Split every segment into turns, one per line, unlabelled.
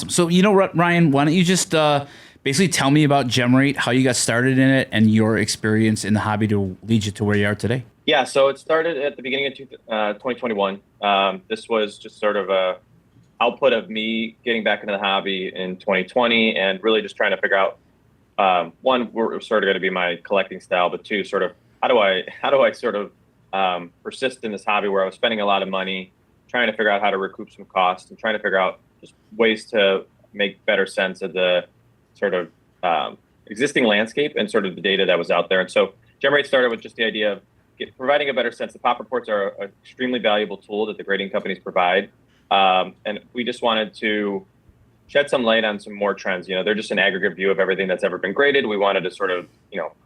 So, Ryan, why don't you just basically tell me about Gemrate, how you got started in it, and your experience in the hobby to lead you to where you are today?
Yeah, so it started at the beginning of 2021. This was just sort of a output of me getting back into the hobby in 2020 and really just trying to figure out, one, we're sort of going to be my collecting style, but two, sort of how do I sort of persist in this hobby where I was spending a lot of money, trying to figure out how to recoup some costs and trying to figure out just ways to make better sense of the sort of existing landscape and sort of the data that was out there. And so Gemrate started with just the idea of providing a better sense. The pop reports are an extremely valuable tool that the grading companies provide. And we just wanted to shed some light on some more trends. They're just an aggregate view of everything that's ever been graded. We wanted to sort of,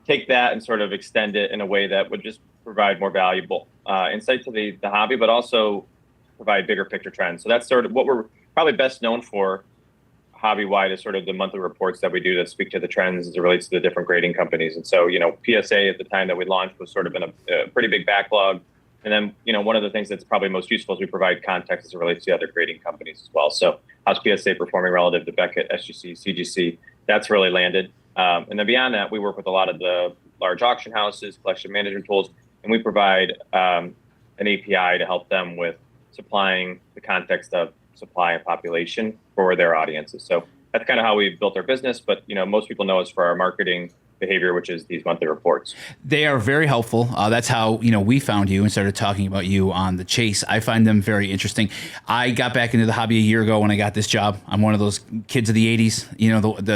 take that and sort of extend it in a way that would just provide more valuable insight to the hobby, but also provide bigger picture trends. So that's sort of what we're probably best known for hobby-wide, is sort of the monthly reports that we do that speak to the trends as it relates to the different grading companies. And so, PSA at the time that we launched was sort of in a pretty big backlog. And then, one of the things that's probably most useful is we provide context as it relates to other grading companies as well. So how's PSA performing relative to Beckett, SGC, CGC? That's really landed. And then beyond that, we work with a lot of the large auction houses, collection management tools, and we provide an API to help them with supplying the context of supply and population for their audiences. So that's kind of how we built our business. But, most people know us for our marketing behavior, which is these monthly reports.
They are very helpful. That's how, we found you and started talking about you on The Chase. I find them very interesting. I got back into the hobby a year ago when I got this job. I'm one of those kids of the 80s,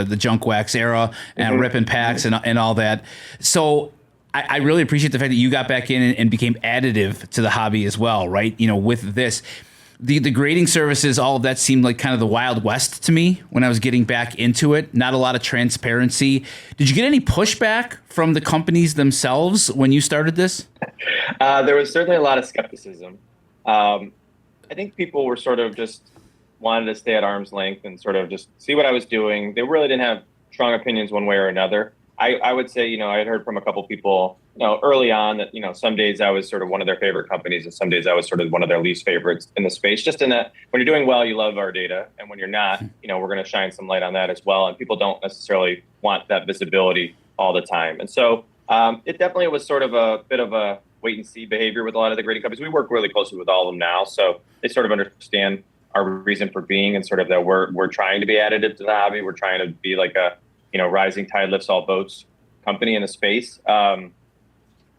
the junk wax era and ripping packs and all that. So I really appreciate the fact that you got back in and became additive to the hobby as well, right? With this. The grading services, all of that seemed like kind of the Wild West to me when I was getting back into it. Not a lot of transparency. Did you get any pushback from the companies themselves when you started this?
There was certainly a lot of skepticism. I think people were sort of just wanted to stay at arm's length and sort of just see what I was doing. They really didn't have strong opinions one way or another. I would say, I had heard from a couple people, early on that, some days I was sort of one of their favorite companies and some days I was sort of one of their least favorites in the space. Just in that when you're doing well, you love our data. And when you're not, we're going to shine some light on that as well. And people don't necessarily want that visibility all the time. And so it definitely was sort of a bit of a wait and see behavior with a lot of the grading companies. We work really closely with all of them now. So they sort of understand our reason for being and sort of that we're trying to be additive to the hobby. We're trying to be like a, rising tide lifts all boats company in the space. But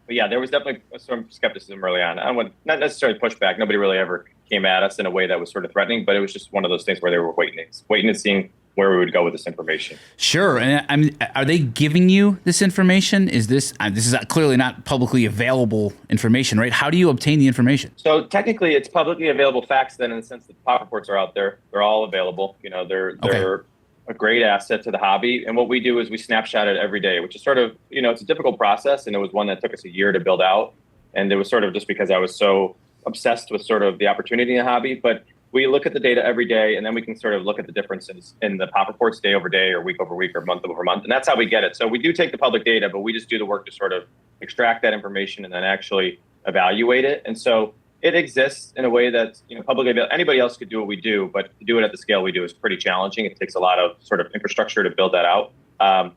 yeah, there was definitely some skepticism early on. I would not necessarily pushback. Nobody really ever came at us in a way that was sort of threatening, but it was just one of those things where they were waiting and seeing where we would go with this information.
Sure. And I mean, are they giving you this information? Is this is clearly not publicly available information, right? How do you obtain the information?
So technically it's publicly available facts then, in the sense that the pop reports are out there. They're all available. They're a great asset to the hobby. And what we do is we snapshot it every day, which is sort of, it's a difficult process. And it was one that took us a year to build out. And it was sort of just because I was so obsessed with sort of the opportunity in the hobby. But we look at the data every day, and then we can sort of look at the differences in the pop reports day over day or week over week or month over month. And that's how we get it. So we do take the public data, but we just do the work to sort of extract that information and then actually evaluate it. And so it exists in a way that's publicly available. Anybody else could do what we do, but to do it at the scale we do is pretty challenging. It takes a lot of sort of infrastructure to build that out. But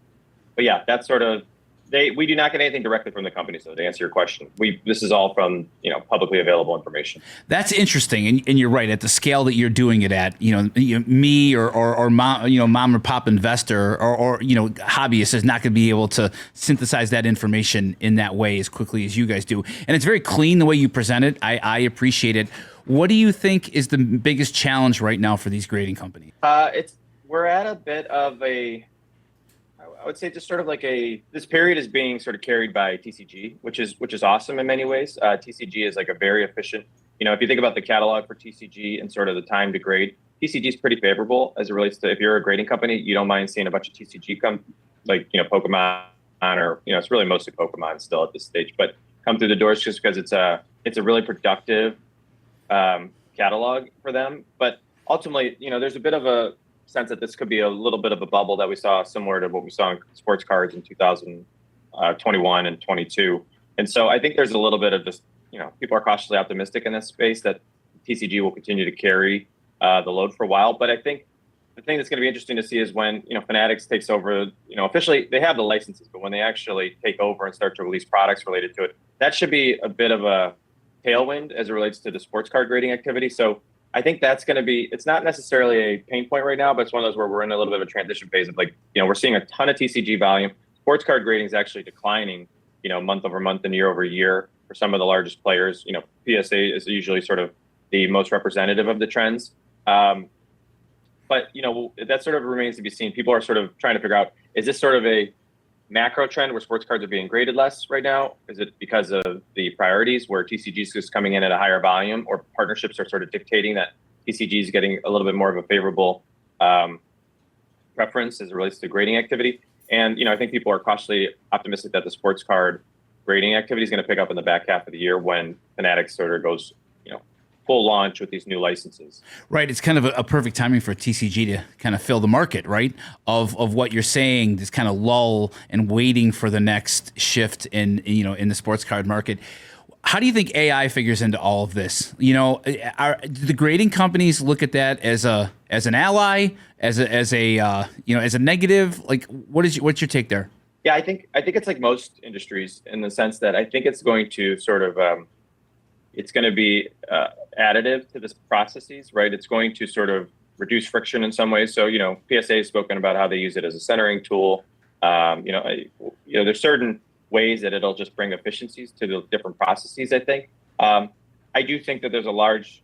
yeah, that's sort of we do not get anything directly from the company. So to answer your question, this is all from publicly available information.
That's interesting, and you're right. At the scale that you're doing it at, me or mom or pop investor or hobbyist is not going to be able to synthesize that information in that way as quickly as you guys do. And it's very clean the way you present it. I appreciate it. What do you think is the biggest challenge right now for these grading companies?
We're at a bit of I would say just sort of like this period is being sort of carried by TCG, which is awesome in many ways. TCG is like a very efficient, if you think about the catalog for TCG and sort of the time to grade, TCG is pretty favorable as it relates to, if you're a grading company, you don't mind seeing a bunch of TCG come, like, Pokemon or, it's really mostly Pokemon still at this stage, but come through the doors just because it's a really productive catalog for them. But ultimately, there's a bit of a sense that this could be a little bit of a bubble that we saw similar to what we saw in sports cards in 2021 and 22. And so I think there's a little bit of just, people are cautiously optimistic in this space that TCG will continue to carry the load for a while. But I think the thing that's going to be interesting to see is when, Fanatics takes over, officially they have the licenses, but when they actually take over and start to release products related to it, that should be a bit of a tailwind as it relates to the sports card grading activity. So I think that's going to be, it's not necessarily a pain point right now, but it's one of those where we're in a little bit of a transition phase of like, we're seeing a ton of TCG volume. Sports card grading is actually declining, month over month and year over year for some of the largest players. PSA is usually sort of the most representative of the trends. But, that sort of remains to be seen. People are sort of trying to figure out, is this sort of a macro trend where sports cards are being graded less right now? Is it because of the priorities where TCG is just coming in at a higher volume, or partnerships are sort of dictating that TCG is getting a little bit more of a favorable preference as it relates to grading activity? And, I think people are cautiously optimistic that the sports card grading activity is going to pick up in the back half of the year when Fanatics sort of goes, full launch with these new licenses.
Right. It's kind of a perfect timing for TCG to kind of fill the market, right? Of what you're saying, this kind of lull and waiting for the next shift in the sports card market. How do you think AI figures into all of this? Do the grading companies look at that as an ally, as a negative? Like, what's your take there?
Yeah, I think it's like most industries in the sense that I think it's going to sort of it's going to be additive to the processes, right? It's going to sort of reduce friction in some ways. So, PSA has spoken about how they use it as a centering tool. There's certain ways that it'll just bring efficiencies to the different processes, I think. I do think that there's a large,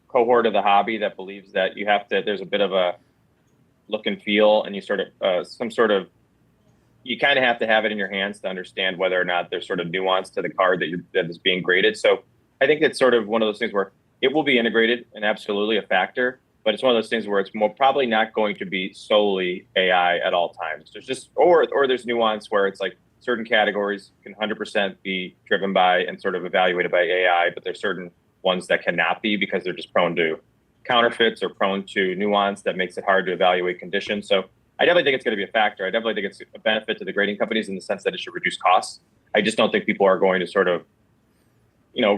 cohort of the hobby that believes that there's a bit of a look and feel, and you sort of, you kind of have to have it in your hands to understand whether or not there's sort of nuance to the card that is being graded. So I think it's sort of one of those things where it will be integrated and absolutely a factor, but it's one of those things where it's probably not going to be solely AI at all times. There's just, or there's nuance where it's like certain categories can 100% be driven by and sort of evaluated by AI, but there's certain ones that cannot be because they're just prone to counterfeits or prone to nuance that makes it hard to evaluate conditions. So I definitely think it's going to be a factor. I definitely think it's a benefit to the grading companies in the sense that it should reduce costs. I just don't think people are going to sort of,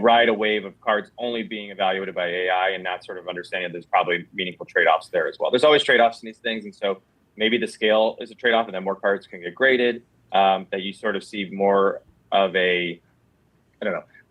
ride a wave of cards only being evaluated by AI and not sort of understanding there's probably meaningful trade-offs there as well. There's always trade-offs in these things. And so maybe the scale is a trade-off and then more cards can get graded, that you sort of see more of a,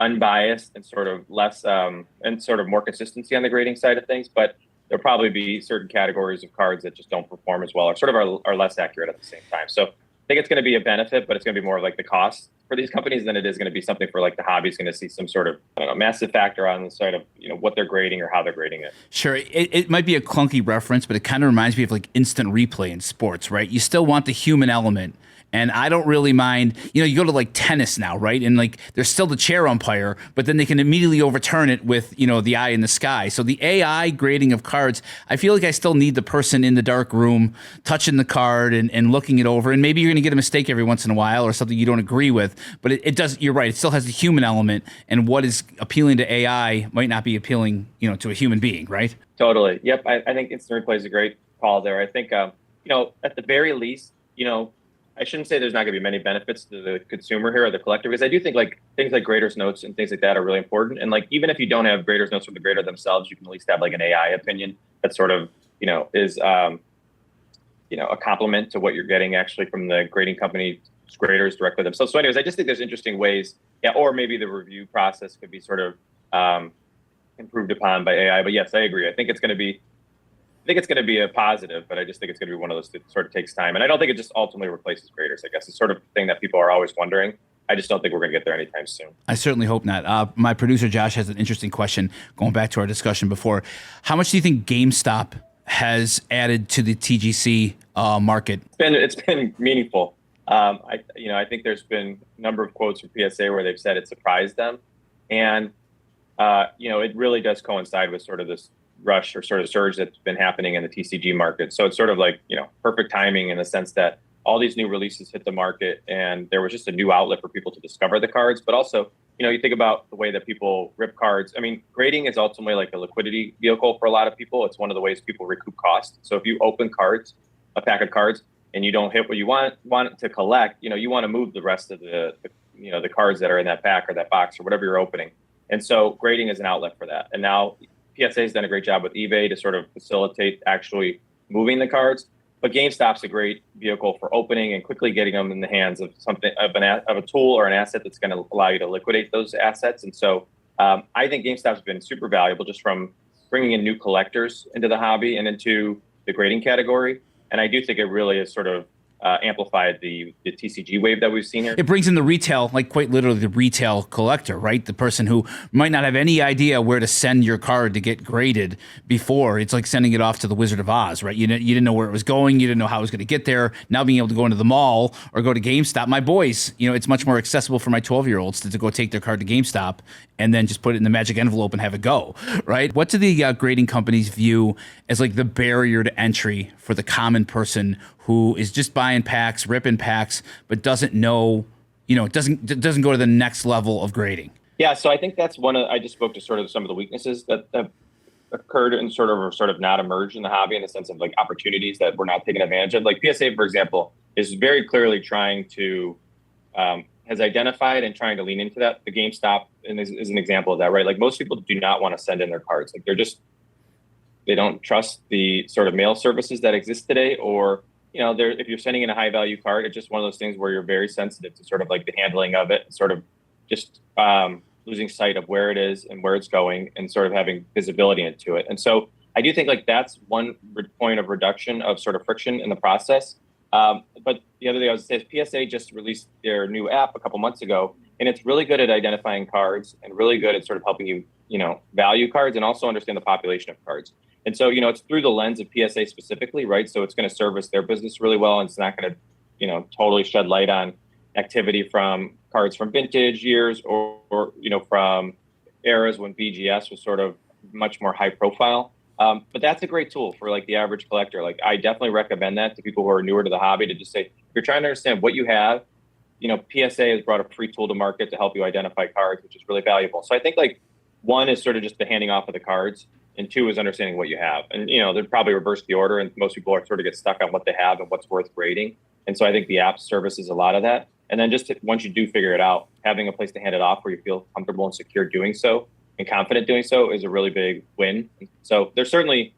unbiased and sort of less, and sort of more consistency on the grading side of things. But there'll probably be certain categories of cards that just don't perform as well or sort of are less accurate at the same time. So I think it's going to be a benefit, but it's going to be more like the cost for these companies than it is going to be something for like the hobby is going to see some sort of massive factor on the side of what they're grading or how they're grading it.
Sure, it might be a clunky reference, but it kind of reminds me of like instant replay in sports, right? You still want the human element. And I don't really mind, you go to like tennis now, right? And like there's still the chair umpire, but then they can immediately overturn it with, the eye in the sky. So the AI grading of cards, I feel like I still need the person in the dark room touching the card and looking it over. And maybe you're going to get a mistake every once in a while or something you don't agree with. But it does, you're right, it still has the human element. And what is appealing to AI might not be appealing, to a human being, right?
Totally. Yep. I think instant replay is a great call there. I think, at the very least, I shouldn't say there's not going to be many benefits to the consumer here or the collector, because I do think like things like graders notes and things like that are really important. And like, even if you don't have graders notes from the grader themselves, you can at least have like an AI opinion that sort of, is, a compliment to what you're getting actually from the grading company graders directly themselves. So anyways, I just think there's interesting ways, or maybe the review process could be sort of improved upon by AI. But yes, I agree. I think it's going to be a positive, but I just think it's going to be one of those that sort of takes time. And I don't think it just ultimately replaces graders. I guess it's sort of the thing that people are always wondering. I just don't think we're going to get there anytime soon.
I certainly hope not. My producer, Josh, has an interesting question going back to our discussion before. How much do you think GameStop has added to the TGC market?
It's been meaningful. I think there's been a number of quotes from PSA where they've said it surprised them. And, it really does coincide with sort of this rush or sort of surge that's been happening in the TCG market. So it's sort of like, perfect timing in the sense that all these new releases hit the market and there was just a new outlet for people to discover the cards. But also, you think about the way that people rip cards. I mean, grading is ultimately like a liquidity vehicle for a lot of people. It's one of the ways people recoup costs. So if you open a pack of cards, and you don't hit what you want to collect, you want to move the rest of the cards that are in that pack or that box or whatever you're opening. And so grading is an outlet for that. And now PSA has done a great job with eBay to sort of facilitate actually moving the cards. But GameStop's a great vehicle for opening and quickly getting them in the hands of something of a tool or an asset that's going to allow you to liquidate those assets. And so I think GameStop's been super valuable just from bringing in new collectors into the hobby and into the grading category. And I do think it really has sort of amplified the TCG wave that we've seen here.
It brings in the retail, like quite literally the retail collector, right? The person who might not have any idea where to send your card to get graded before. It's like sending it off to the Wizard of Oz, right? You didn't know where it was going. You didn't know how it was going to get there. Now being able to go into the mall or go to GameStop, my boys, it's much more accessible for my 12-year-olds to go take their card to GameStop and then just put it in the magic envelope and have it go, right? What do the grading companies view as like the barrier to entry for the common person who is just buying packs, ripping packs, but doesn't know, doesn't go to the next level of grading?
Yeah, so I think that's I just spoke to sort of some of the weaknesses that have occurred and sort of not emerged in the hobby in the sense of like opportunities that we're not taking advantage of. Like PSA, for example, is very clearly trying to, has identified and trying to lean into that. The GameStop is an example of that, right? Like most people do not want to send in their cards. Like they don't trust the sort of mail services that exist today, or if you're sending in a high value card, it's just one of those things where you're very sensitive to sort of like the handling of it, and sort of just losing sight of where it is and where it's going, and sort of having visibility into it. And so I do think like that's one point of reduction of sort of friction in the process. But the other thing I would say is PSA just released their new app a couple months ago, and it's really good at identifying cards and really good at sort of helping you, value cards and also understand the population of cards. And so, it's through the lens of PSA specifically, right? So it's going to service their business really well, and it's not going to, totally shed light on activity from cards from vintage years or from eras when BGS was sort of much more high profile. But that's a great tool for like the average collector. Like I definitely recommend that to people who are newer to the hobby, to just say, if you're trying to understand what you have, PSA has brought a free tool to market to help you identify cards, which is really valuable. So I think like one is sort of just the handing off of the cards, and two is understanding what you have. And, they'd probably reverse the order, and most people are sort of get stuck on what they have and what's worth grading. And so I think the app services a lot of that. And then once you do figure it out, having a place to hand it off where you feel comfortable and secure doing so and confident doing so is a really big win. So they're certainly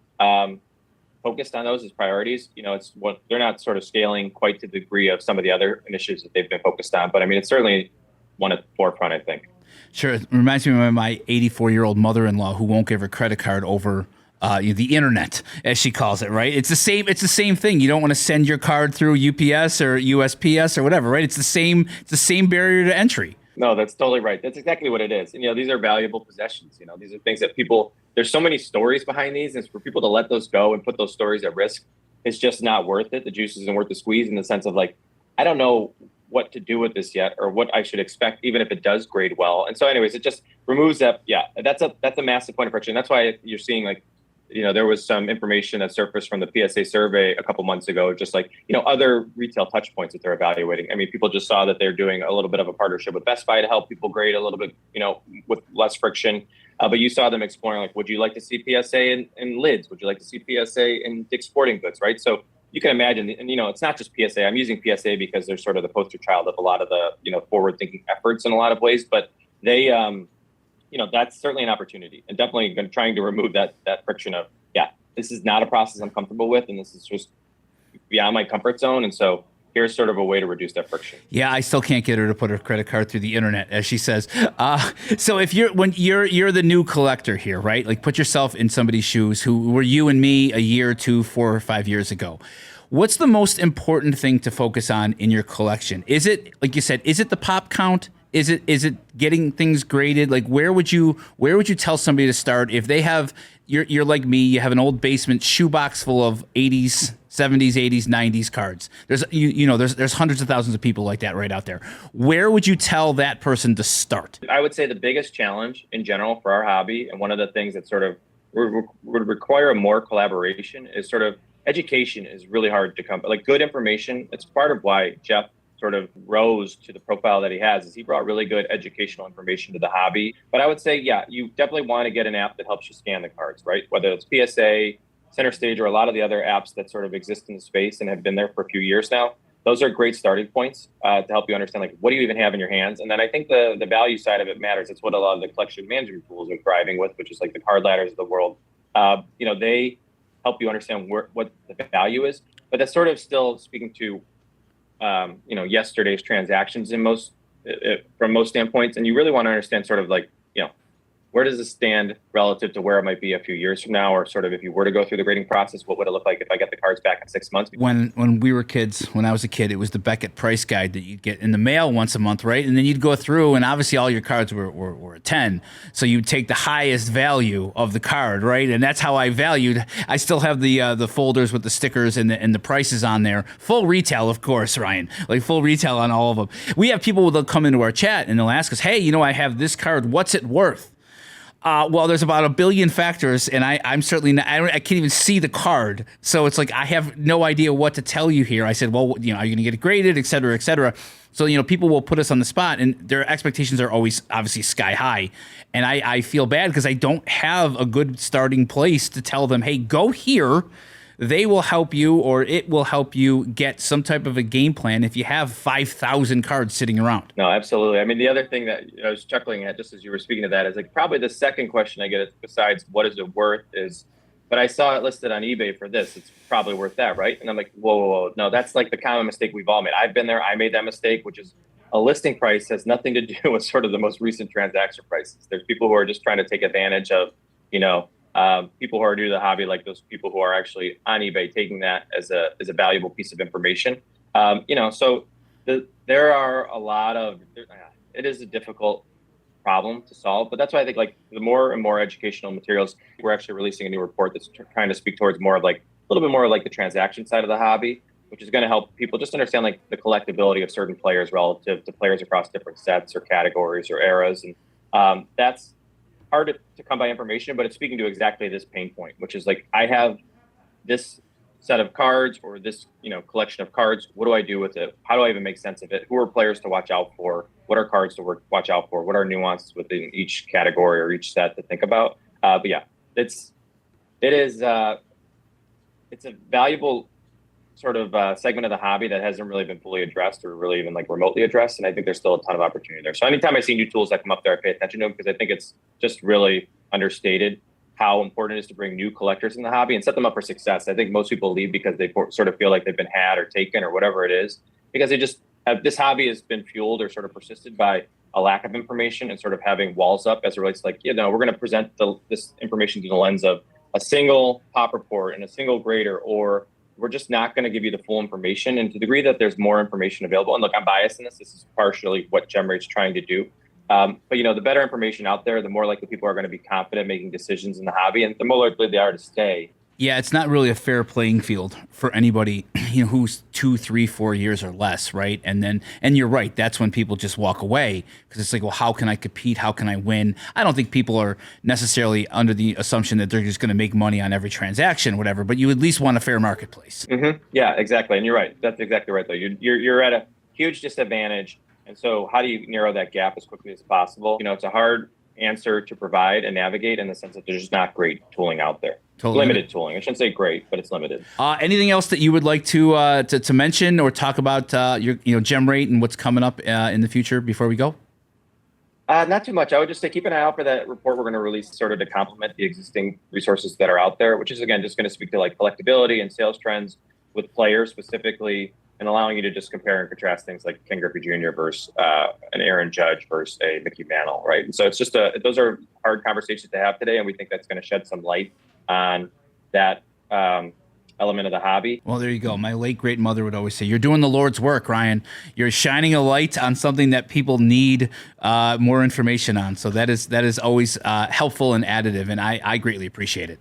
focused on those as priorities. They're not sort of scaling quite to the degree of some of the other initiatives that they've been focused on. But I mean, it's certainly one at the forefront, I think.
Sure. It reminds me of my 84-year-old mother-in-law who won't give her credit card over the internet, as she calls it, right? It's the same thing. You don't want to send your card through UPS or USPS or whatever, right? It's the same barrier to entry.
No, that's totally right. That's exactly what it is. And, these are valuable possessions. These are things that there's so many stories behind these, and for people to let those go and put those stories at risk, it's just not worth it. The juice isn't worth the squeeze, in the sense of like, I don't know what to do with this yet, or what I should expect, even if it does grade well. And so anyways, it just removes that. Yeah, that's a massive point of friction. That's why you're seeing like, there was some information that surfaced from the PSA survey a couple months ago, just like, other retail touch points that they're evaluating. I mean, people just saw that they're doing a little bit of a partnership with Best Buy to help people grade a little bit, with less friction. But you saw them exploring, like, would you like to see PSA in lids? Would you like to see PSA in Dick's Sporting Goods, right? So you can imagine, and, it's not just PSA. I'm using PSA because they're sort of the poster child of a lot of the, forward-thinking efforts in a lot of ways. But they, that's certainly an opportunity, and definitely trying to remove that friction of, this is not a process I'm comfortable with, and this is just beyond my comfort zone. And so here's sort of a way to reduce that friction.
Yeah, I still can't get her to put her credit card through the internet, as she says. So if you're the new collector here, right? Like put yourself in somebody's shoes who were you and me a year or two, 4 or 5 years ago. What's the most important thing to focus on in your collection? Is it, like you said, is it the pop count? Is it getting things graded? Like where would you tell somebody to start if they have, you're like me, you have an old basement shoebox full of 80s, 70s, 80s, 90s cards. There's there's hundreds of thousands of people like that right out there. Where would you tell that person to start?
I would say the biggest challenge in general for our hobby, and one of the things that sort of would require more collaboration, is sort of education is really hard to come by. Like good information, it's part of why Jeff sort of rose to the profile that he has, is he brought really good educational information to the hobby. But I would say, you definitely want to get an app that helps you scan the cards, right? Whether it's PSA, Center Stage, or a lot of the other apps that sort of exist in the space and have been there for a few years now. Those are great starting points to help you understand, like, what do you even have in your hands? And then I think the value side of it matters. It's what a lot of the collection management tools are thriving with, which is like the card ladders of the world. They help you understand what the value is. But that's sort of still speaking to, yesterday's transactions in from most standpoints. And you really want to understand sort of like, where does this stand relative to where it might be a few years from now, or sort of if you were to go through the grading process, what would it look like if I get the cards back in 6 months?
When we were kids, when I was a kid, it was the Beckett price guide that you'd get in the mail once a month, right? And then you'd go through, and obviously all your cards were a 10. So you'd take the highest value of the card, right? And that's how I valued. I still have the folders with the stickers and the prices on there. Full retail, of course, Ryan. Like full retail on all of them. We have people that'll come into our chat and they'll ask us, hey, I have this card. What's it worth? Well, there's about a billion factors, and I'm certainly not, I can't even see the card. So it's like I have no idea what to tell you here. I said, well, are you going to get it graded, et cetera, et cetera? So, people will put us on the spot, and their expectations are always obviously sky high. And I feel bad because I don't have a good starting place to tell them, hey, go here. They will help you, or it will help you get some type of a game plan if you have 5,000 cards sitting around.
No, absolutely. I mean, the other thing that I was chuckling at just as you were speaking to that is like probably the second question I get besides what is it worth is, but I saw it listed on eBay for this. It's probably worth that, right? And I'm like, whoa. No, that's like the common mistake we've all made. I've been there. I made that mistake, which is a listing price has nothing to do with sort of the most recent transaction prices. There's people who are just trying to take advantage of, people who are new to the hobby, like those people who are actually on eBay taking that as a valuable piece of information. So there are a lot of, it is a difficult problem to solve, but that's why I think like the more and more educational materials, we're actually releasing a new report that's trying to speak towards more of like a little bit more like the transaction side of the hobby, which is going to help people just understand like the collectability of certain players relative to players across different sets or categories or eras. And that's hard to come by information, but it's speaking to exactly this pain point, which is like, I have this set of cards or this, collection of cards. What do I do with it? How do I even make sense of it? Who are players to watch out for? What are cards to watch out for? What are nuances within each category or each set to think about? But yeah, it's a valuable sort of segment of the hobby that hasn't really been fully addressed or really even like remotely addressed. And I think there's still a ton of opportunity there. So anytime I see new tools that come up there, I pay attention to them because I think it's just really understated how important it is to bring new collectors in the hobby and set them up for success. I think most people leave because they sort of feel like they've been had or taken or whatever it is, because they just have, this hobby has been fueled or sort of persisted by a lack of information and sort of having walls up as it relates to like, we're going to present this information through the lens of a single pop report and a single grader, or we're just not going to give you the full information. And to the degree that there's more information available, and look, I'm biased in this is partially what Gemrate's trying to do. But the better information out there, the more likely people are going to be confident making decisions in the hobby, and the more likely they are to stay.
Yeah, it's not really a fair playing field for anybody, who's 2, 3, 4 years or less, right? And you're right, that's when people just walk away because it's like, well, how can I compete? How can I win? I don't think people are necessarily under the assumption that they're just going to make money on every transaction, whatever. But you at least want a fair marketplace.
Mm-hmm. Yeah, exactly, and you're right. That's exactly right, though. You're at a huge disadvantage, and so how do you narrow that gap as quickly as possible? It's a hard answer to provide and navigate in the sense that there's just not great tooling out there. Totally. Limited tooling. I shouldn't say great, but it's limited.
Anything else that you would like to mention or talk about your Gemrate and what's coming up in the future before we go?
Not too much. I would just say keep an eye out for that report we're going to release sort of to complement the existing resources that are out there, which is, again, just going to speak to like collectability and sales trends with players specifically, and allowing you to just compare and contrast things like Ken Griffey Jr. versus an Aaron Judge versus a Mickey Mantle, right? And so it's just those are hard conversations to have today, and we think that's going to shed some light on that element of the hobby.
Well, there you go. My late great mother would always say, "You're doing the Lord's work, Ryan. You're shining a light on something that people need more information on." So that is always helpful and additive, and I greatly appreciate it.